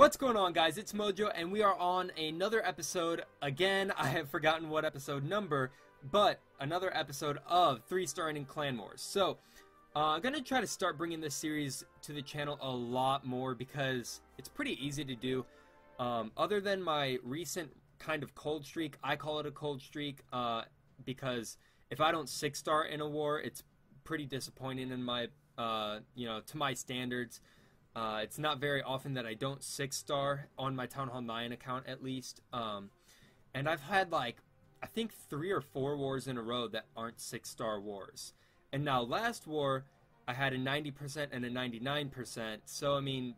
What's going on, guys? It's MOJoe, and we are on another episode. Again, I have forgotten what episode number, but another episode of 3-Star and Clan Wars. So, I'm going to try to start bringing this series to the channel a lot more because it's pretty easy to do. Other than my recent kind of cold streak, I call it a cold streak because if I don't 6-star in a war, it's pretty disappointing in my, to my standards. It's not very often that I don't 6-star on my Town Hall 9 account, at least. And I've had, like, I think 3 or 4 wars in a row that aren't 6-star wars. And now, last war, I had a 90% and a 99%. So, I mean,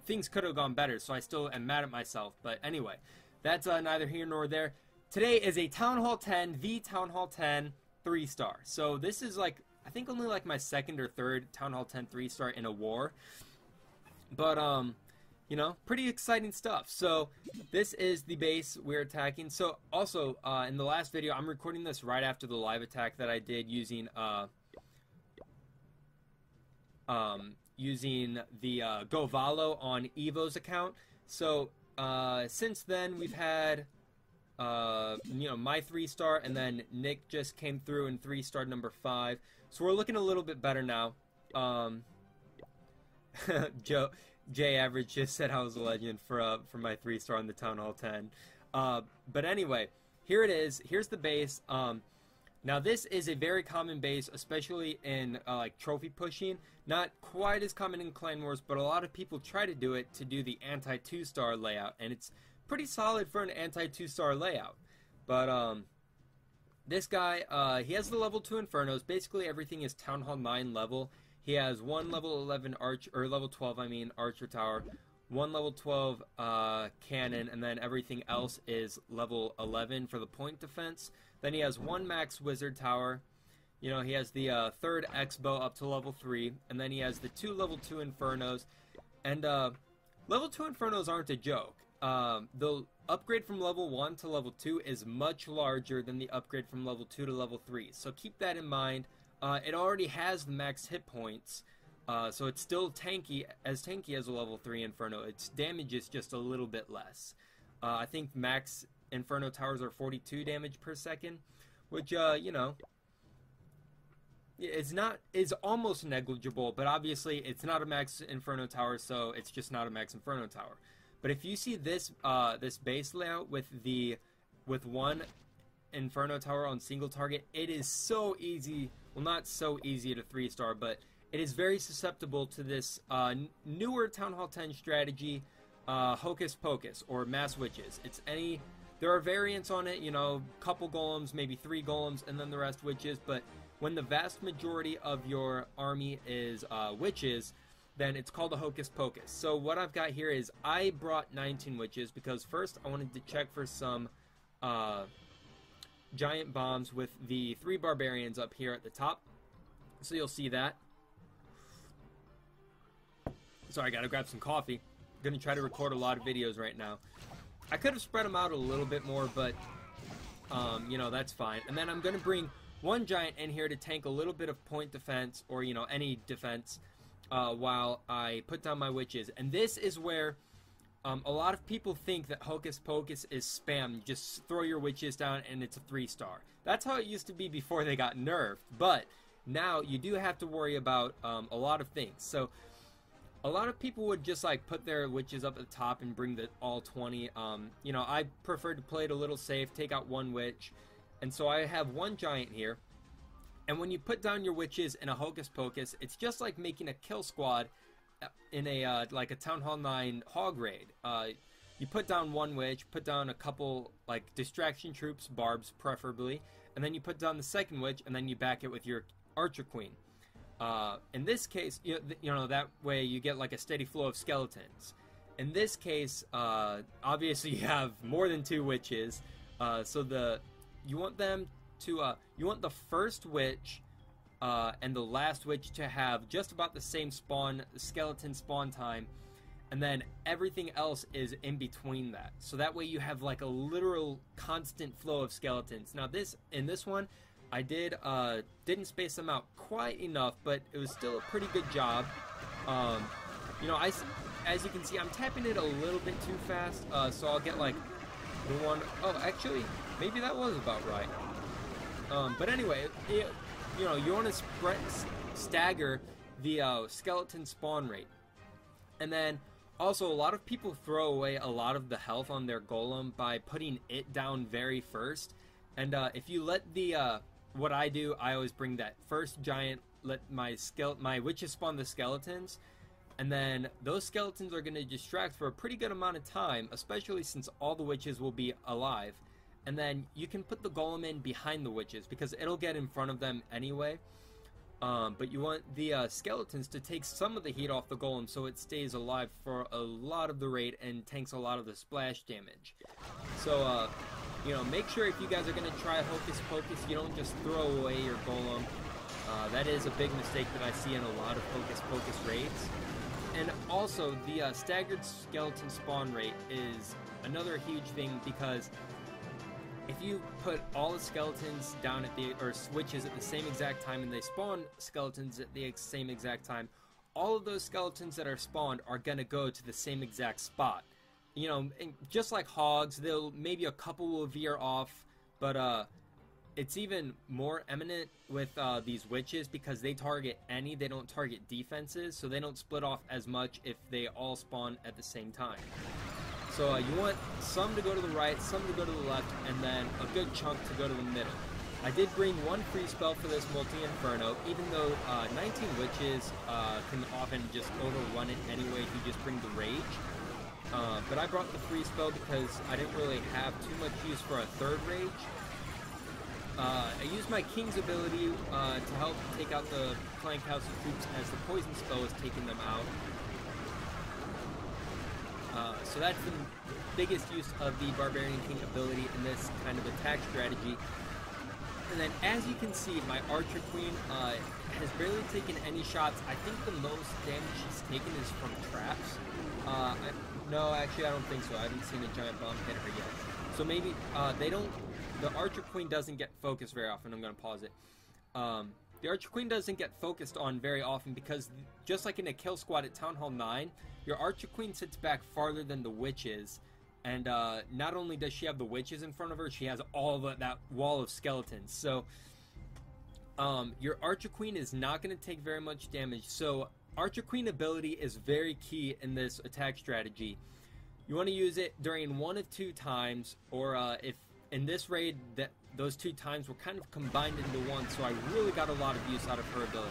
things could have gone better, so I still am mad at myself. But anyway, that's neither here nor there. Today is a Town Hall 10, the Town Hall 10 3-star. So, this is, like, I think only like my second or third Town Hall 10 3-star in a war. But, pretty exciting stuff. So, this is the base we're attacking. So, also, in the last video, I'm recording this right after the live attack that I did using, the Govalo on Evo's account. So, since then, we've had my 3-star, and then Nick just came through in 3-star number 5. So we're looking a little bit better now. Jay Average just said I was a legend for my 3-star on the Town Hall 10. But anyway, here it is. Here's the base. Now this is a very common base, especially in like trophy pushing. Not quite as common in Clan Wars, but a lot of people try to do it to do the anti-2-star layout, and it's pretty solid for an anti-2-star layout. But this guy, he has the level 2 Infernos. Basically everything is Town Hall 9 level. He has one level 11 level 12, Archer Tower, one level 12 cannon, and then everything else is level 11 for the point defense. Then he has one max Wizard Tower. He has the third X-Bow up to level 3, and then he has the 2 level 2 Infernos. And level 2 Infernos aren't a joke. The upgrade from level 1 to level 2 is much larger than the upgrade from level 2 to level 3. So keep that in mind. It already has the max hit points, so it's still tanky as a level 3 Inferno. Its damage is just a little bit less. I think max Inferno towers are 42 damage per second, which, is almost negligible, but obviously it's not a max Inferno tower, so it's just not a max Inferno tower. But if you see this this base layout with one Inferno tower on single target, it is so easy. Well, not so easy to 3-star, but it is very susceptible to this newer Town Hall 10 strategy, Hocus Pocus or Mass Witches. There are variants on it. Couple golems, maybe 3 golems, and then the rest witches. But when the vast majority of your army is witches, then it's called a Hocus Pocus. So what I've got here is I brought 19 witches because first I wanted to check for some giant bombs with the 3 barbarians up here at the top. So you'll see that. Sorry, I gotta grab some coffee. I'm gonna try to record a lot of videos right now. I could have spread them out a little bit more, but that's fine. And then I'm gonna bring one giant in here to tank a little bit of point defense, or any defense, while I put down my witches. And this is where a lot of people think that Hocus Pocus is spam. You just throw your witches down and it's a 3-star. That's how it used to be before they got nerfed. But now you do have to worry about a lot of things. So a lot of people would just like put their witches up at the top and bring the all 20. I prefer to play it a little safe, take out one witch. And so I have one giant here. And when you put down your witches in a Hocus Pocus, it's just like making a kill squad in a like a Town Hall 9 hog raid. You put down one witch, put down a couple like distraction troops, barbs preferably, and then you put down the second witch, and then you back it with your Archer Queen. In this case, that way you get like a steady flow of skeletons. In this case, obviously you have more than 2 witches, so you want the first witch and the last witch to have just about the same skeleton spawn time, and then everything else is in between that. So that way you have like a literal constant flow of skeletons. Now in this one, I didn't space them out quite enough, but it was still a pretty good job. as you can see, I'm tapping it a little bit too fast, so I'll get like the one, oh, actually, maybe that was about right. But anyway, you know, you want to stagger the skeleton spawn rate. And then also, a lot of people throw away a lot of the health on their golem by putting it down very first. And if you let the what I do, I always bring that first giant, let my witches spawn the skeletons, and then those skeletons are going to distract for a pretty good amount of time, especially since all the witches will be alive. And then you can put the golem in behind the witches because it'll get in front of them anyway. But you want the skeletons to take some of the heat off the golem so it stays alive for a lot of the raid and tanks a lot of the splash damage. So, you know, make sure if you guys are going to try Hocus Pocus, you don't just throw away your golem. That is a big mistake that I see in a lot of Hocus Pocus raids. And also, the staggered skeleton spawn rate is another huge thing because if you put all the skeletons down at the, or switches at the same exact time and they spawn skeletons at the same exact time, all of those skeletons that are spawned are going to go to the same exact spot. You know, just like hogs, maybe a couple will veer off, but it's even more eminent with these witches because they target they don't target defenses, so they don't split off as much if they all spawn at the same time. So you want some to go to the right, some to go to the left, and then a good chunk to go to the middle. I did bring one free spell for this multi-inferno, even though 19 witches can often just overrun it anyway if you just bring the rage. But I brought the free spell because I didn't really have too much use for a third rage. I used my King's ability to help take out the Clan Council troops as the poison spell was taking them out. So that's the biggest use of the Barbarian King ability in this kind of attack strategy. And then as you can see, my Archer Queen has barely taken any shots. I think the most damage she's taken is from traps. No, actually I don't think so. I haven't seen a giant bomb hit her yet. So maybe the Archer Queen doesn't get focused very often. I'm going to pause it. The Archer Queen doesn't get focused on very often because just like in a kill squad at Town Hall 9, your Archer Queen sits back farther than the witches, and not only does she have the witches in front of her, she has all that wall of skeletons. So your Archer Queen is not going to take very much damage. So Archer Queen ability is very key in this attack strategy. You want to use it during one of two times, or if in this raid those two times were kind of combined into one, so I really got a lot of use out of her ability.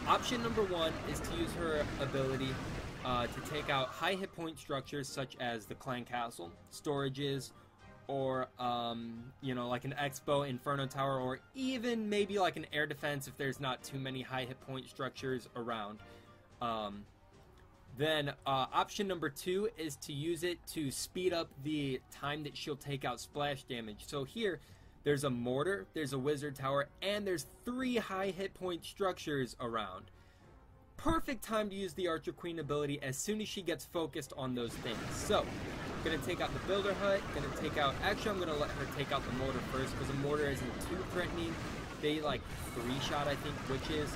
Option number one is to use her ability to take out high hit point structures such as the Clan Castle, storages, or you know, like an Expo, Inferno Tower, or even maybe like an air defense if there's not too many high hit point structures around. Then option number two is to use it to speed up the time that she'll take out splash damage. So here, there's a mortar, there's a wizard tower, and there's 3 high hit point structures around. Perfect time to use the Archer Queen ability as soon as she gets focused on those things. So, gonna take out the builder hut, actually I'm gonna let her take out the mortar first because the mortar isn't too threatening. They like 3-shot, I think, witches.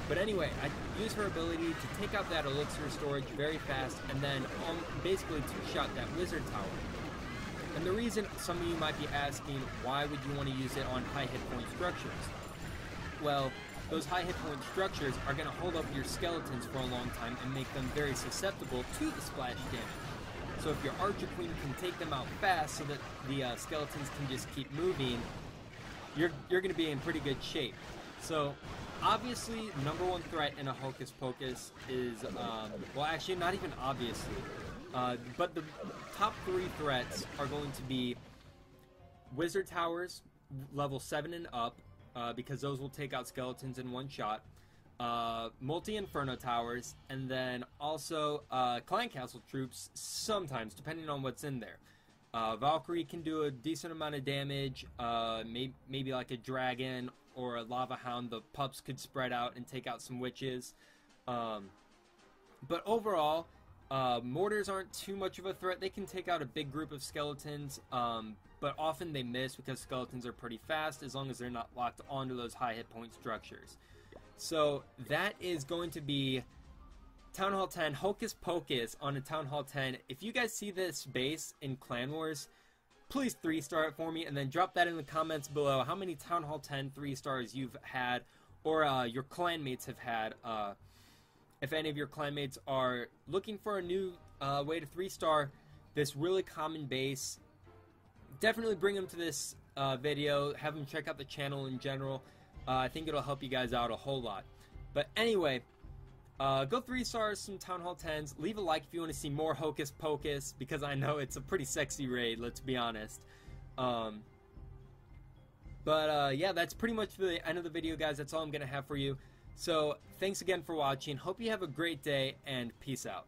But anyway, I use her ability to take out that elixir storage very fast and then basically 2-shot that wizard tower. And the reason some of you might be asking, why would you want to use it on high hit point structures? Well, those high hit point structures are going to hold up your skeletons for a long time and make them very susceptible to the splash damage. So if your Archer Queen can take them out fast so that the skeletons can just keep moving, you're going to be in pretty good shape. So obviously, number one threat in a Hocus Pocus is, well actually not even obviously, but the top 3 threats are going to be Wizard Towers, level 7 and up, because those will take out skeletons in one shot, multi-Inferno Towers, and then also Clan Castle troops sometimes, depending on what's in there. Valkyrie can do a decent amount of damage, maybe like a dragon or a lava hound. The pups could spread out and take out some witches. But overall, mortars aren't too much of a threat. They can take out a big group of skeletons, but often they miss because skeletons are pretty fast as long as they're not locked onto those high hit point structures. So that is going to be Town Hall 10, Hocus Pocus on a Town Hall 10. If you guys see this base in Clan Wars, please 3-star it for me, and then drop that in the comments below how many Town Hall 10 3-stars you've had, or your clanmates have had. If any of your clanmates are looking for a new way to 3-star this really common base, definitely bring them to this video, have them check out the channel in general. I think it'll help you guys out a whole lot. But anyway, go 3-stars some Town Hall 10s. Leave a like if you want to see more Hocus Pocus, because I know it's a pretty sexy raid, let's be honest. Yeah, that's pretty much the end of the video, guys. That's all I'm going to have for you. So, thanks again for watching. Hope you have a great day, and peace out.